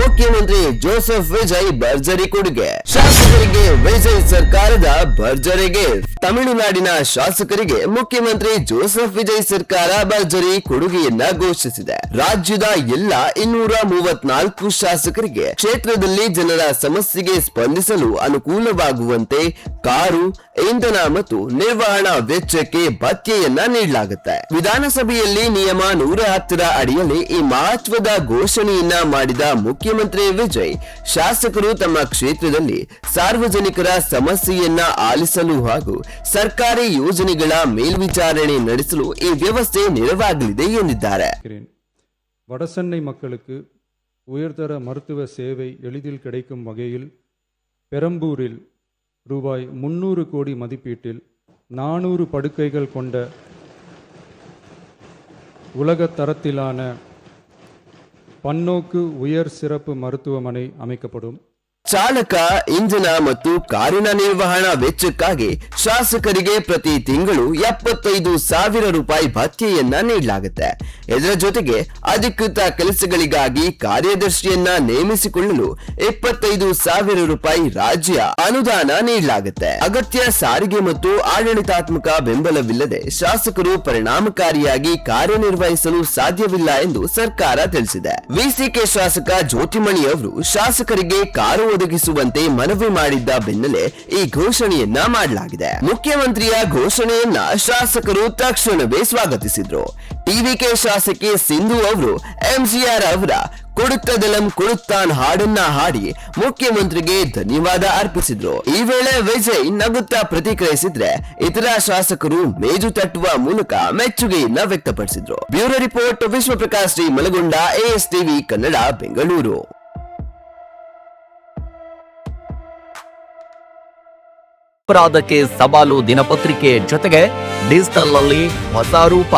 ಮುಖ್ಯಮಂತ್ರಿ ಜೋಸೆಫ್ ವಿಜಯ್ ಭರ್ಜರಿ ಕೊಡುಗೆ. ಶಾಸಕರಿಗೆ ವಿಜಯ್ ಸರ್ಕಾರದ ಭರ್ಜರಿ ಗಿಫ್ಟ್. ತಮಿಳುನಾಡಿನ ಶಾಸಕರಿಗೆ ಮುಖ್ಯಮಂತ್ರಿ ಜೋಸೆಫ್ ವಿಜಯ್ ಸರ್ಕಾರ ಭರ್ಜರಿ ಕೊಡುಗೆಯನ್ನ ಘೋಷಿಸಿದೆ. ರಾಜ್ಯದ ಎಲ್ಲ 234 ಶಾಸಕರಿಗೆ ಕ್ಷೇತ್ರದಲ್ಲಿ ಜನರ ಸಮಸ್ಯೆಗೆ ಸ್ಪಂದಿಸಲು ಅನುಕೂಲವಾಗುವಂತೆ ಕಾರು, ಇಂಧನ ಮತ್ತು ನಿರ್ವಹಣಾ ವೆಚ್ಚಕ್ಕೆ ಭತ್ಯೆಯನ್ನ ನೀಡಲಾಗುತ್ತೆ. ವಿಧಾನಸಭೆಯಲ್ಲಿ ನಿಯಮ 110 ಅಡಿಯಲ್ಲಿ ಈ ಮಹತ್ವದ ಘೋಷಣೆಯನ್ನ ಮಾಡಿದ ಮುಖ್ಯಮಂತ್ರಿ ವಿಜಯ್, ಶಾಸಕರು ತಮ್ಮ ಕ್ಷೇತ್ರದಲ್ಲಿ ಸಾರ್ವಜನಿಕರ ಸಮಸ್ಯೆಯನ್ನ ಆಲಿಸಲು ಹಾಗೂ ಸರ್ಕಾರಿ ಯೋಜನೆಗಳ ಮೇಲ್ವಿಚಾರಣೆ ನಡೆಸಲು ಈ ವ್ಯವಸ್ಥೆ ನೆರವಾಗಲಿದೆ ಎಂದಿದ್ದಾರೆ. வடசென்னை மக்களுக்கு உயர்தர மருத்துவ சேவை எளிதில் கிடைக்கும் வகையில் பெரம்பூரில் ரூபாய் 300 கோடி மதிப்பீட்டில் 400 படுக்கைகள் கொண்ட உலக தரத்திலான பன்னோக்கு உயர் சிறப்பு மருத்துவமனை அமைக்கப்படும். ಚಾಲಕ, ಇಂಧನ ಮತ್ತು ಕಾರಿನ ನಿರ್ವಹಣಾ ವೆಚ್ಚಕ್ಕಾಗಿ ಶಾಸಕರಿಗೆ ಪ್ರತಿ ತಿಂಗಳು 75,000 ರೂಪಾಯಿ ಭತ್ಯೆಯನ್ನ ನೀಡಲಾಗುತ್ತೆ. ಇದರ ಜೊತೆಗೆ ಅಧಿಕೃತ ಕೆಲಸಗಳಿಗಾಗಿ ಕಾರ್ಯದರ್ಶಿಯನ್ನ ನೇಮಿಸಿಕೊಳ್ಳಲು 25,000 ರೂಪಾಯಿ ರಾಜ್ಯ ಅನುದಾನ ನೀಡಲಾಗುತ್ತೆ. ಅಗತ್ಯ ಸಾರಿಗೆ ಮತ್ತು ಆಡಳಿತಾತ್ಮಕ ಬೆಂಬಲವಿಲ್ಲದೆ ಶಾಸಕರು ಪರಿಣಾಮಕಾರಿಯಾಗಿ ಕಾರ್ಯನಿರ್ವಹಿಸಲು ಸಾಧ್ಯವಿಲ್ಲ ಎಂದು ಸರ್ಕಾರ ತಿಳಿಸಿದೆ. ವಿಸಿಕೆ ಶಾಸಕ ಜ್ಯೋತಿಮಣಿ ಅವರು ಶಾಸಕರಿಗೆ ಕಾರು ಒದಗಿಸುವಂತೆ ಮನವಿ ಮಾಡಿದ್ದ ಬೆನ್ನಲ್ಲೇ ಈ ಘೋಷಣೆಯನ್ನ ಮಾಡಲಾಗಿದೆ. ಮುಖ್ಯಮಂತ್ರಿಯ ಘೋಷಣೆಯನ್ನ ಶಾಸಕರು ತಕ್ಷಣವೇ ಸ್ವಾಗತಿಸಿದ್ರು. ಟಿವಿಕೆ ಶಾಸಕಿ ಸಿಂಧು ಅವರು ಎಂಜಿಆರ್ ಅವರ ಕೊಡುತ್ತದಲಂ ಕೊಡುತ್ತಾನ್ ಹಾಡನ್ನ ಹಾಡಿ ಮುಖ್ಯಮಂತ್ರಿಗೆ ಧನ್ಯವಾದ ಅರ್ಪಿಸಿದ್ರು. ಈ ವೇಳೆ ವಿಜಯ್ ನಗುತ್ತಾ ಪ್ರತಿಕ್ರಿಯಿಸಿದ್ರೆ ಇತರ ಶಾಸಕರು ಮೇಜು ತಟ್ಟುವ ಮೂಲಕ ಮೆಚ್ಚುಗೆಯನ್ನ ವ್ಯಕ್ತಪಡಿಸಿದ್ರು. Bureau report, Vishwaprakash T Malagonda, ASTV Kannada, Bengaluru. ಅಪರಾಧಕ್ಕೆ ಸವಾಲು ದಿನಪತ್ರಿಕೆ ಜೊತೆಗೆ ಡಿಜಿಟಲ್ ಅಲ್ಲಿ ಹೊಸ ರೂಪ.